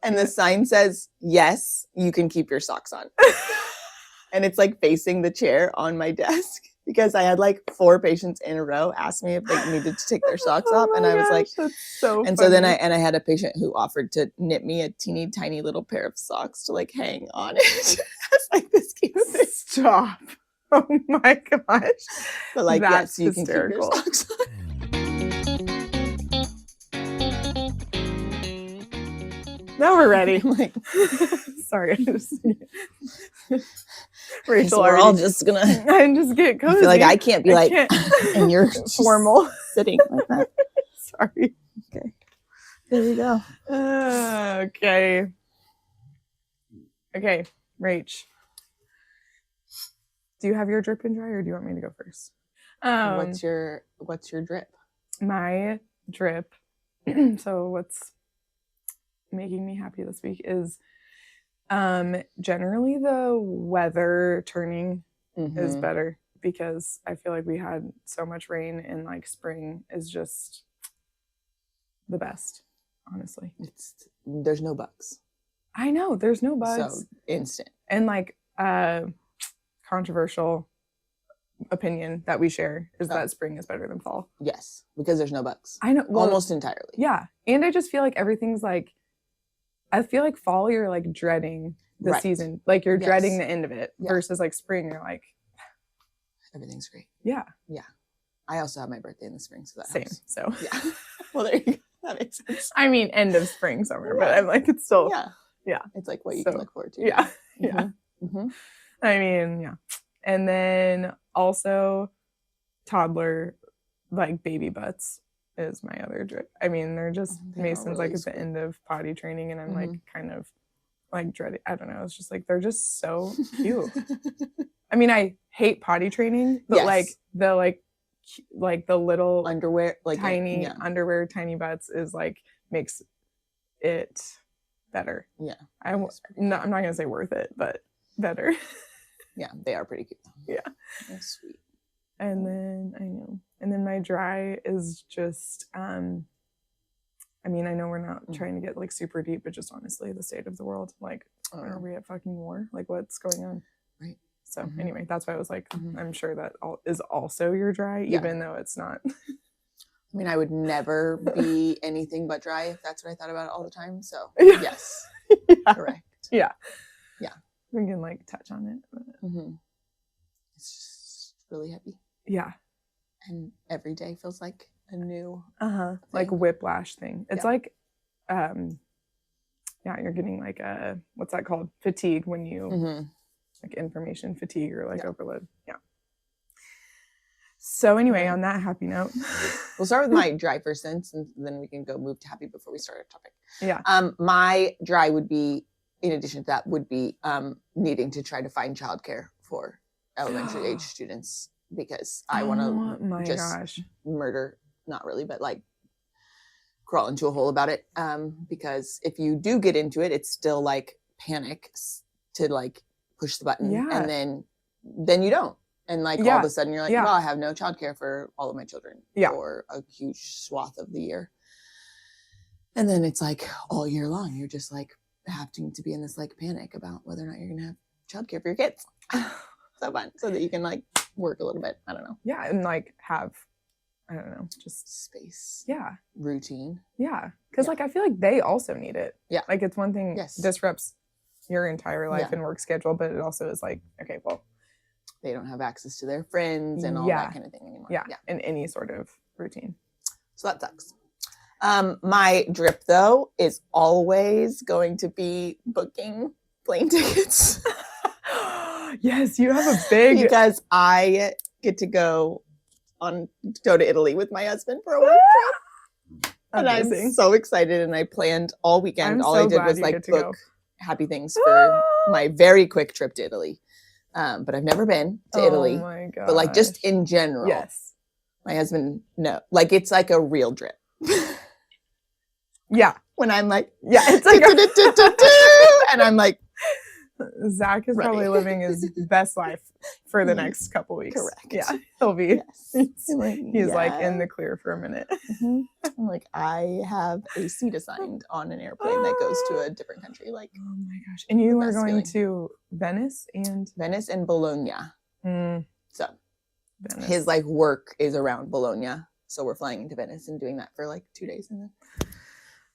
And the sign says, yes, you can keep your socks on. And it's like facing the chair on my desk because I had like 4 patients in a row ask me if they needed to take their socks off. And I was like, that's so and funny. so then I had a patient who offered to knit me a teeny tiny little pair of socks to like hang on it. It's like this cute thing. Stop. Oh my gosh. But like, That's yes, you hysterical. can keep your socks on. Now we're ready. I'm like, sorry. Rachel, so we're all just gonna. I just get cozy. I feel like I can't be and you're formal sitting like that. Sorry. Okay. There you go. Okay. Okay, Rach. Do you have your drip and dry, or do you want me to go first? What's your drip? My drip. So what's making me happy this week is generally the weather turning is better, because I feel like we had so much rain, and like spring is just the best, honestly. There's no bugs. I know there's no bugs. So instant. And like controversial opinion that we share is that spring is better than fall. Yes, because there's no bugs. I know, well, almost entirely. Yeah, and I just feel like everything's like, I feel like fall you're like dreading the season, like you're dreading the end of it, versus like spring you're like everything's great. Yeah. I also have my birthday in the spring, so that same helps. So yeah. Well, there you go. That makes sense. I mean, end of spring, summer, but I'm like, it's still it's like what you can look forward to. Yeah. I mean, yeah. And then also toddler, like baby butts is my other drip. I mean, they're just Mason's really like at the end of potty training, and I'm like kind of like dreading. I don't know. It's just like they're just so cute. I mean, I hate potty training, but like the little underwear, like tiny underwear, tiny butts is like makes it better. Yeah, I'm not gonna say worth it, but better. Yeah, they are pretty cute. Yeah, that's sweet. And then and then my dry is just I mean, I know we're not trying to get like super deep, but just honestly the state of the world, like are we at fucking war? Like what's going on? Right. So anyway, that's why I was like, I'm sure that is also your dry, even though it's not. I mean, I would never be anything but dry if that's what I thought about all the time. So yes, correct. Yeah. We can like touch on it. But... It's just really heavy. Yeah. And every day feels like a new like whiplash thing. It's like you're getting like a, what's that called? Fatigue, when you like information fatigue or like overload. Yeah. So anyway, on that happy note, we'll start with my dry first, and then we can go move to happy before we start our topic. Yeah. My dry would be, in addition to that, would be childcare for elementary age students, because I want to murder, not really, but like crawl into a hole about it. Because if you do get into it, it's still like panic to like push the button, and then you don't. And like all of a sudden you're like, well, I have no childcare for all of my children for a huge swath of the year. And then it's like all year long, you're just like having to be in this like panic about whether or not you're going to have childcare for your kids. So fun. So that you can like work a little bit. I don't know. Yeah. And like have, I don't know, just space. Yeah. Routine. Yeah. Cause like, I feel like they also need it. Yeah. Like it's one thing disrupts your entire life and work schedule, but it also is like, okay, well, they don't have access to their friends and all that kind of thing anymore. Yeah. In any sort of routine. So that sucks. My drip though is always going to be booking plane tickets. Yes, you have a big, because I get to go to Italy with my husband for a work trip. And I'm so excited, and I planned all weekend. All I did was like book happy things for my very quick trip to Italy. But I've never been to Italy. Oh my god! But like just in general, yes. My husband, no, like it's like a real drip. Yeah. When I'm like, it's like and I'm like, Zach is probably living his best life for the next couple weeks. Correct. Yeah, he'll be. Yes. He's like in the clear for a minute. I'm like, I have a seat assigned on an airplane that goes to a different country. Like, oh my gosh! And you are going to Venice and Bologna. So Venice. his like work is around Bologna, so we're flying into Venice and doing that for like 2 days, and then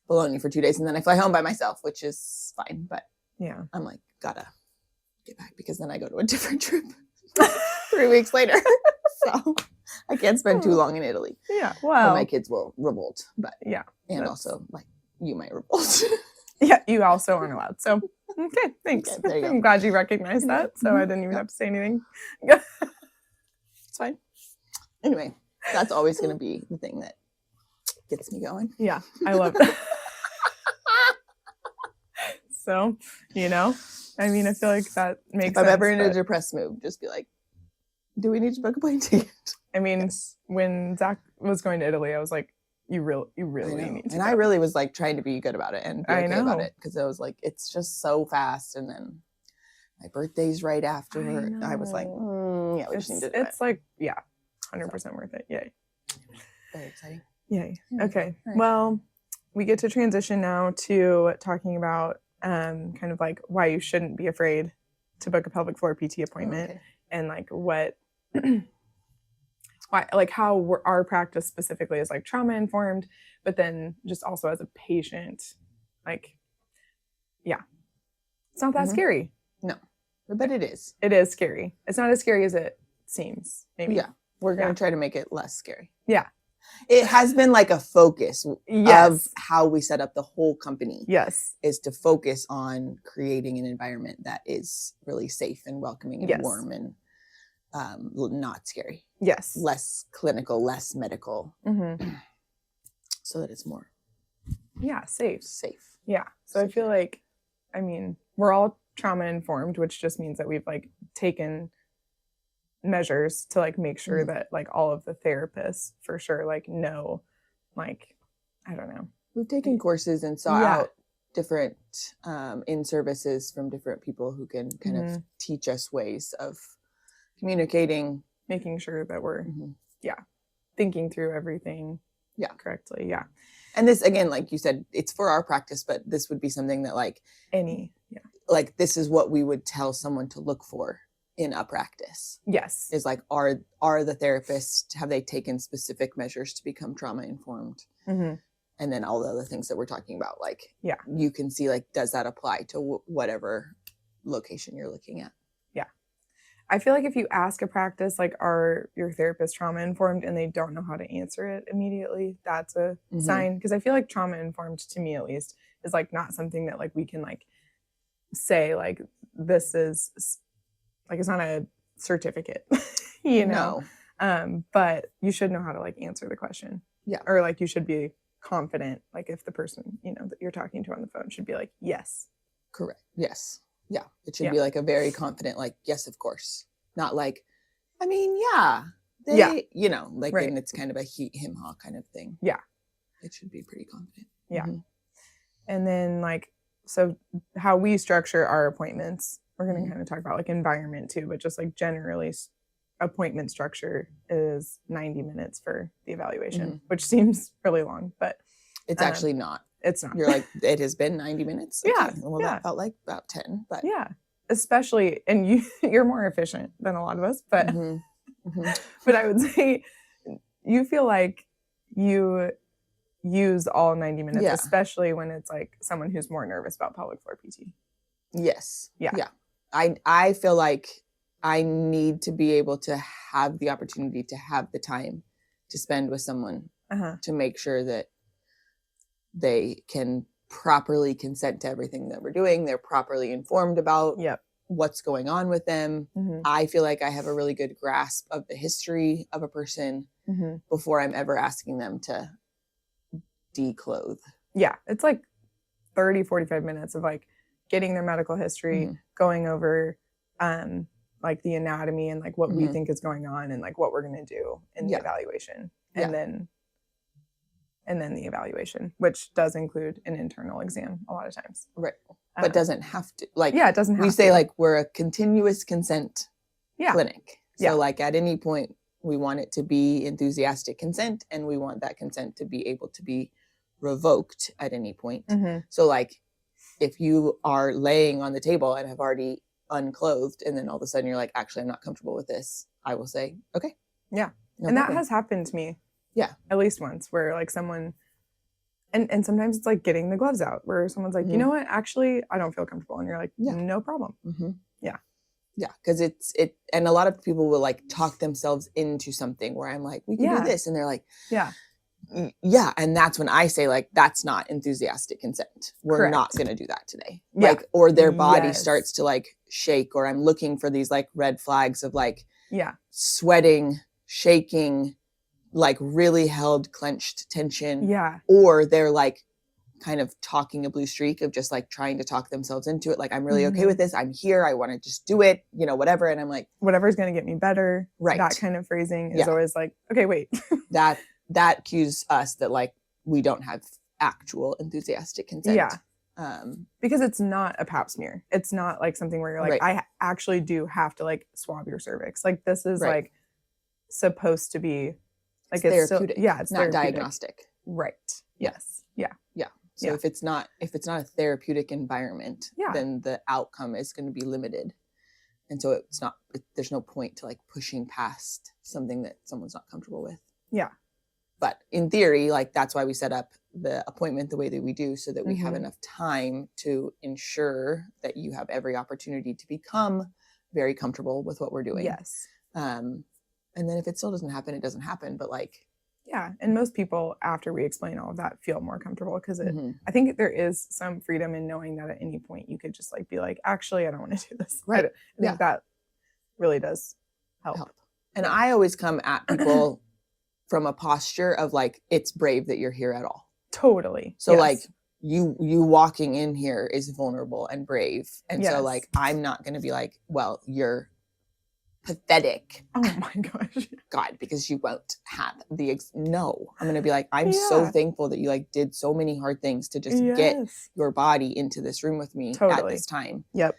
Bologna for 2 days, and then I fly home by myself, which is fine. But yeah, I'm like, gotta get back because then I go to a different trip 3 weeks later. So I can't spend too long in Italy. Yeah, well, my kids will revolt, but yeah, and also like you might revolt. Yeah, you also aren't allowed. So okay, thanks. Okay, there you go. I'm glad you recognized that, so I didn't even have to say anything. It's fine. Anyway, that's always going to be the thing that gets me going. Yeah, I love that. So, I mean, I feel like that makes sense. If I'm ever in a depressed mood, just be like, do we need to book a plane ticket? I mean, when Zach was going to Italy, I was like, you really need to. And I really was like trying to be good about it and be okay about it because I was like, it's just so fast. And then my birthday's right after. I was like, yeah, we just need to do it. It's like, yeah, 100% worth it. Yay. Very exciting. Yay. Okay. Right. Well, we get to transition now to talking about kind of like why you shouldn't be afraid to book a pelvic floor PT appointment and like what, why, like how our practice specifically is like trauma informed, but then just also as a patient, like, yeah, it's not that scary. No, but it is. It is scary. It's not as scary as it seems, maybe. Yeah. We're going to try to make it less scary. Yeah. It has been like a focus of how we set up the whole company. Yes. Is to focus on creating an environment that is really safe and welcoming and warm and not scary. Yes. Less clinical, less medical. So that it's more. Yeah. Safe. Yeah. So safe. I feel like, I mean, we're all trauma informed, which just means that we've like taken measures to like make sure that like all of the therapists for sure like know, like, I don't know, we've taken courses and saw out different in services from different people who can kind of teach us ways of communicating, making sure that we're thinking through everything correctly. And this, again, like you said, it's for our practice, but this would be something that like like this is what we would tell someone to look for in a practice. Yes. Is like, are the therapists, have they taken specific measures to become trauma informed? And then all the other things that we're talking about, like, you can see, like, does that apply to whatever location you're looking at? Yeah. I feel like if you ask a practice, like, are your therapists trauma informed and they don't know how to answer it immediately, that's a sign. Because I feel like trauma informed, to me at least, is like not something that like we can like say like this is like, it's not a certificate, know? But you should know how to like answer the question. Yeah. Or like you should be confident. Like if the person, that you're talking to on the phone should be like, yes. Correct. Yes. Yeah. It should be like a very confident, like, yes, of course. Not like, I mean, like, and it's kind of a him, ha kind of thing. Yeah. It should be pretty confident. Yeah. And then like, so how we structure our appointments, we're going to kind of talk about like environment too, but just like generally appointment structure is 90 minutes for the evaluation, which seems really long, but it's actually not. It's not. You're like, it has been 90 minutes. Okay. Yeah. Well, that felt like about 10, but yeah, especially, and you're more efficient than a lot of us, but, but I would say you feel like you use all 90 minutes, especially when it's like someone who's more nervous about pelvic floor PT. Yes. Yeah. I feel like I need to be able to have the opportunity to have the time to spend with someone to make sure that they can properly consent to everything that we're doing. They're properly informed about what's going on with them. I feel like I have a really good grasp of the history of a person before I'm ever asking them to declothe. Yeah. It's like 30, 45 minutes of like getting their medical history, going over like the anatomy and like what we think is going on and like what we're going to do in the evaluation. And then the evaluation, which does include an internal exam a lot of times. Right. but doesn't have to. Like, yeah, it doesn't have to. We say like we're a continuous consent clinic. So Yeah. like at any point we want it to be enthusiastic consent, and we want that consent to be able to be revoked at any point. So like if you are laying on the table and have already unclothed, and then all of a sudden you're like, actually, I'm not comfortable with this, I will say, okay. Yeah. No and problem. that has happened to me. Yeah. At least once, where like someone, and sometimes it's like getting the gloves out, where someone's like, you know what, actually, I don't feel comfortable. And you're like, no problem. Yeah. Yeah. Because and a lot of people will like talk themselves into something where I'm like, we can do this. And they're like, yeah. And that's when I say like, that's not enthusiastic consent. We're not going to do that today. Like, or their body starts to like shake, or I'm looking for these like red flags of like, sweating, shaking, like really held clenched tension. Yeah. Or they're like kind of talking a blue streak of just like trying to talk themselves into it. Like, I'm really okay with this. I'm here. I want to just do it, whatever. And I'm like, whatever's going to get me better. Right. That kind of phrasing is always like, okay, wait. that cues us that like we don't have actual enthusiastic consent. Yeah. Because it's not a pap smear. It's not like something where you're like, I actually do have to like swab your cervix. Like this is like supposed to be like it's therapeutic. Still, it's not diagnostic. Right. Yes. Yeah. Yeah. So if it's not a therapeutic environment, then the outcome is going to be limited. And so there's no point to like pushing past something that someone's not comfortable with. Yeah. But in theory, like that's why we set up the appointment the way that we do, so that we have enough time to ensure that you have every opportunity to become very comfortable with what we're doing. Yes. And then if it still doesn't happen, it doesn't happen. But like, yeah. And most people, after we explain all of that, feel more comfortable because I think there is some freedom in knowing that at any point you could just like be like, actually, I don't want to do this. Right. I think that really does help. And I always come at people from a posture of like, it's brave that you're here at all. Totally. So like you walking in here is vulnerable and brave. And so like, I'm not going to be like, well, you're pathetic. Oh my gosh. God, because you won't have no, I'm going to be like, I'm so thankful that you like did so many hard things to just get your body into this room with me at this time. Yep.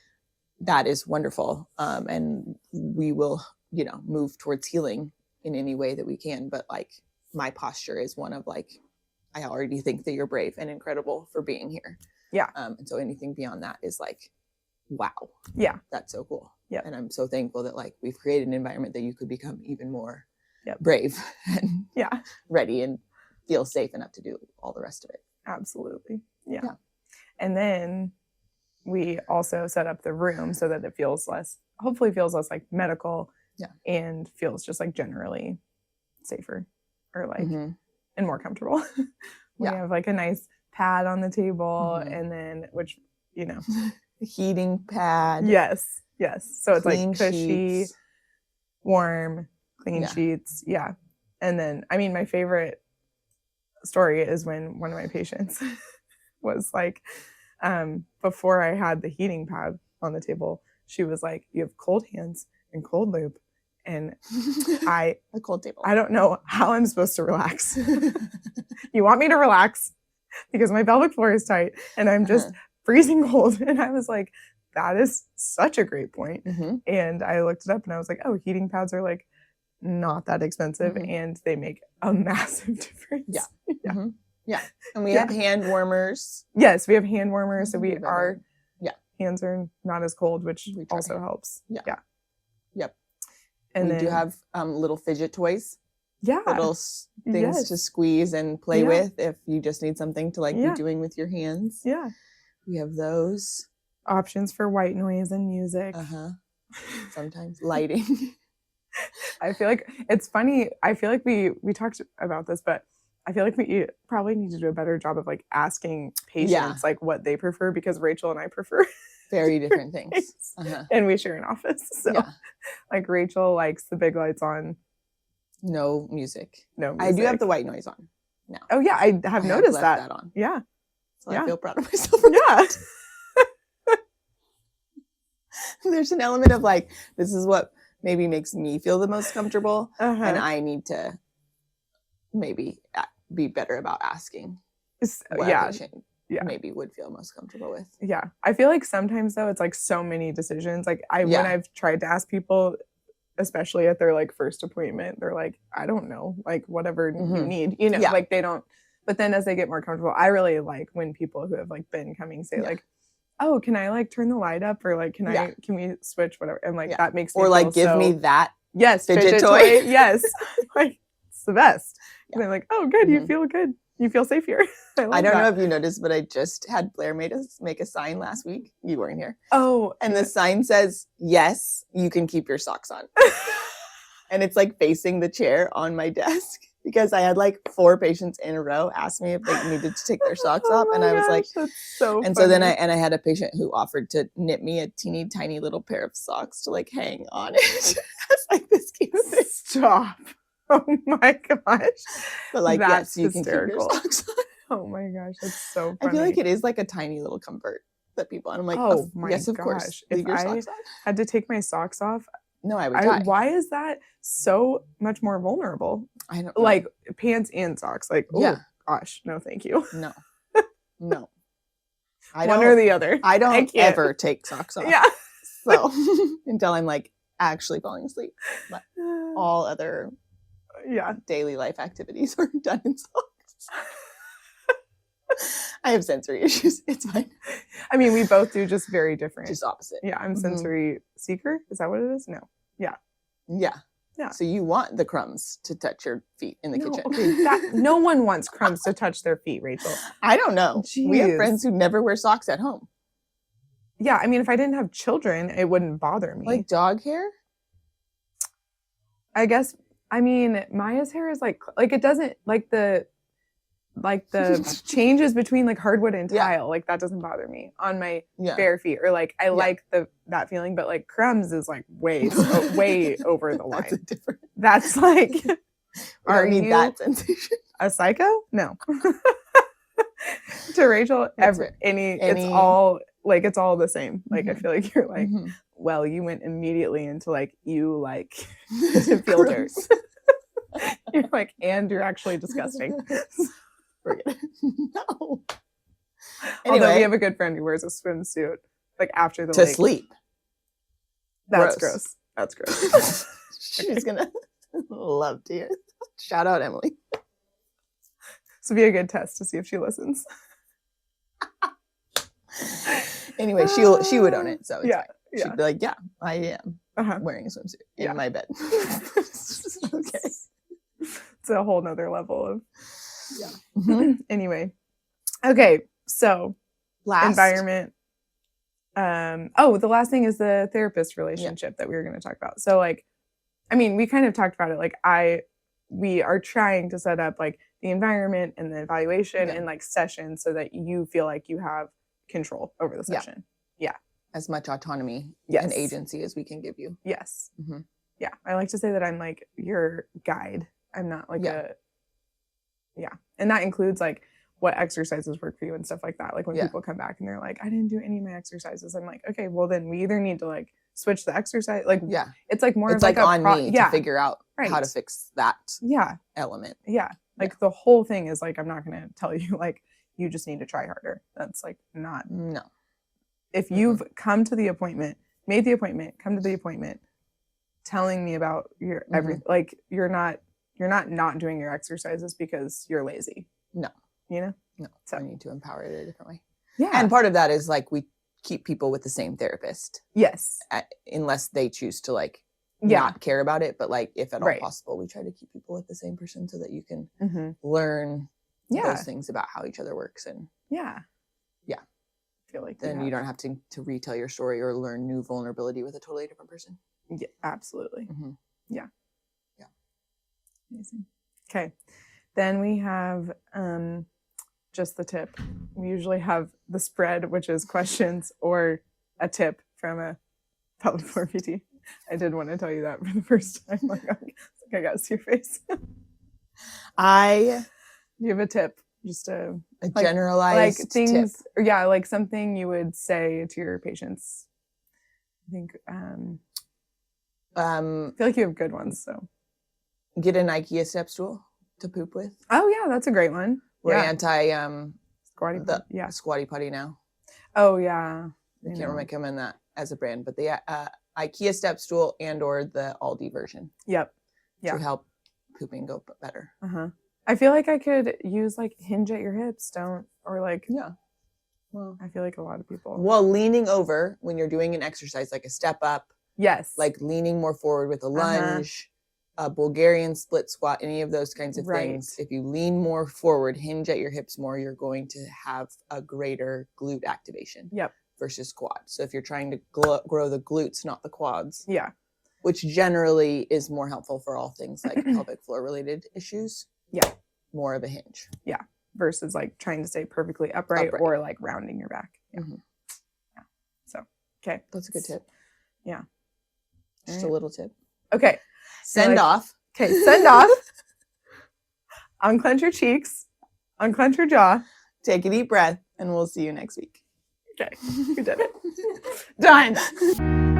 That is wonderful. And we will, move towards healing in any way that we can. But like my posture is one of like, I already think that you're brave and incredible for being here. Yeah. And so anything beyond that is like, wow. Yeah. That's so cool. Yeah. And I'm so thankful that like we've created an environment that you could become even more brave and ready and feel safe enough to do all the rest of it. Absolutely. Yeah. And then we also set up the room so that it hopefully feels less like medical and feels just like generally safer or like and more comfortable. We have like a nice pad on the table and then which, heating pad. Yes. So it's clean like cushy, sheets. Warm, clean sheets. Yeah. And then, I mean, my favorite story is when one of my patients was like, before I had the heating pad on the table, she was like, you have cold hands and cold lube. And a cold table. I don't know how I'm supposed to relax. You want me to relax because my pelvic floor is tight and I'm just freezing cold. And I was like, that is such a great point. And I looked it up and I was like, oh, heating pads are like not that expensive and they make a massive difference. Yeah. And we have hand warmers. Yes, we have hand warmers. So our hands are not as cold, which also helps. Yep. And we do have little fidget toys. Yeah. Little things to squeeze and play with if you just need something to like be doing with your hands. Yeah. We have those. Options for white noise and music. Sometimes lighting. I feel like it's funny. I feel like we talked about this, but I feel like we probably need to do a better job of like asking patients like what they prefer, because Rachel and I prefer very different things. And we share an office. So like Rachel likes the big lights on. No music. No music. I do have the white noise on now. Oh yeah, I have noticed that on. Yeah. So I feel proud of myself for that. There's an element of like, this is what maybe makes me feel the most comfortable. And I need to maybe be better about asking. maybe would feel most comfortable with. Yeah. I feel like sometimes though, it's like so many decisions. Like when I've tried to ask people, especially at their like first appointment, they're like, I don't know, like whatever you need, you know, like they don't, but then as they get more comfortable, I really like when people who have like been coming say like, oh, can I like turn the light up or like, can we switch whatever? And like, that makes me or like, give me that fidget toy. Yes. Like it's the best. And they're like, oh, good. You feel good. You feel safe here. I don't know if you noticed, but I just had Blair make a sign last week. You weren't here. Oh. And the sign says, yes, you can keep your socks on. And it's like facing the chair on my desk because I had like 4 patients in a row ask me if they needed to take their socks off. And I was like, that's so and funny. so then I had a patient who offered to knit me a teeny tiny little pair of socks to like hang on it. I was like, this cute thing. Stop. Oh my gosh. But like, that's yes, you hysterical. can keep your socks on. Oh my gosh, that's so funny. I feel like it is like a tiny little comfort that people, and I'm like, oh my yes, of gosh. course. If I had to take my socks off, no, I would die. Why is that so much more vulnerable? I don't know. Like pants and socks. Like, oh gosh, no, thank you. No. No. One or the other. I don't ever take socks off. Yeah. So until I'm like actually falling asleep. But all other daily life activities are done in socks. I have sensory issues. It's fine. I mean, we both do, just very different. Just opposite. Yeah, I'm sensory seeker. Is that what it is? No. Yeah. Yeah. Yeah. So you want the crumbs to touch your feet in the kitchen. Okay, no one wants crumbs to touch their feet, Rachel. I don't know. Jeez. We have friends who never wear socks at home. Yeah, I mean, if I didn't have children, it wouldn't bother me. Like dog hair? I guess, I mean, Maya's hair is like it doesn't, like the changes between like hardwood and tile, like that doesn't bother me on my bare feet, or like I like that feeling, but like crumbs is like way over the line. That's like, are you that sensation? A psycho? No. To Rachel, it's all like, it's all the same. Like I feel like you're like, well, you went immediately into like, you like to feel dirt. You're like, and you're actually disgusting. Forget it. No. Anyway, although we have a good friend who wears a swimsuit like after the lake. Sleep. That's gross. That's gross. She's gonna love to hear. Shout out Emily. This would be a good test to see if she listens. Anyway, she would own it, so it's fine. Yeah. She'd be like, yeah, I am wearing a swimsuit in my bed. Okay. It's a whole nother level of Anyway. Okay, so environment. The last thing is the therapist relationship that we were going to talk about. So like, I mean, we kind of talked about it. Like we are trying to set up like the environment and the evaluation and like sessions so that you feel like you have control over the session. Yeah. As much autonomy and agency as we can give you. Yes. Mm-hmm. Yeah. I like to say that I'm like your guide. I'm not like and that includes like what exercises work for you and stuff like that. Like when people come back and they're like, I didn't do any of my exercises. I'm like, okay, well then we either need to like switch the exercise. Like, it's like more it's of like on me to figure out how to fix that element. Yeah. Like the whole thing is like, I'm not going to tell you like, you just need to try harder. That's like not. No. If you've come to the appointment, made the appointment, come to the appointment, telling me about your everything, like you're not doing your exercises because you're lazy. No. You know? No. So I need to empower it a different way. Yeah. And part of that is like we keep people with the same therapist. Yes. Unless they choose to like not care about it. But like if at all possible, we try to keep people with the same person so that you can learn those things about how each other works. And I feel like then you don't have to retell your story or learn new vulnerability with a totally different person. Yeah, absolutely. Yeah. Amazing. Okay. Then we have just the tip. We usually have the spread, which is questions or a tip from a pelvic floor PT. I did want to tell you that for the first time. Like, I got to see your face. Do you have a tip? Just a generalized like things, tip. Yeah, like something you would say to your patients. I think I feel like you have good ones. So get an IKEA step stool to poop with. Oh yeah, that's a great one. We're Squatty Potty. Yeah. Squatty Potty now. Oh yeah. I can't recommend that as a brand, but the IKEA step stool and or the Aldi version. Yep. Yeah. To help pooping go better. I feel like I could use like hinge at your hips, or like yeah. Well, I feel like a lot of people. Well, leaning over when you're doing an exercise, like a step up. Yes. Like leaning more forward with a lunge, a Bulgarian split squat, any of those kinds of things. If you lean more forward, hinge at your hips more, you're going to have a greater glute activation. Yep. Versus quad. So if you're trying to grow the glutes, not the quads. Yeah. Which generally is more helpful for all things like pelvic floor related issues. Yeah. More of a hinge. Yeah. Versus like trying to stay perfectly upright. Or like rounding your back. Yeah. Yeah. So, okay. That's a good tip. Yeah. Just a little tip. Okay. Send off. Okay. Send off. Unclench your cheeks. Unclench your jaw. Take a deep breath, and we'll see you next week. Okay. We did it. Done.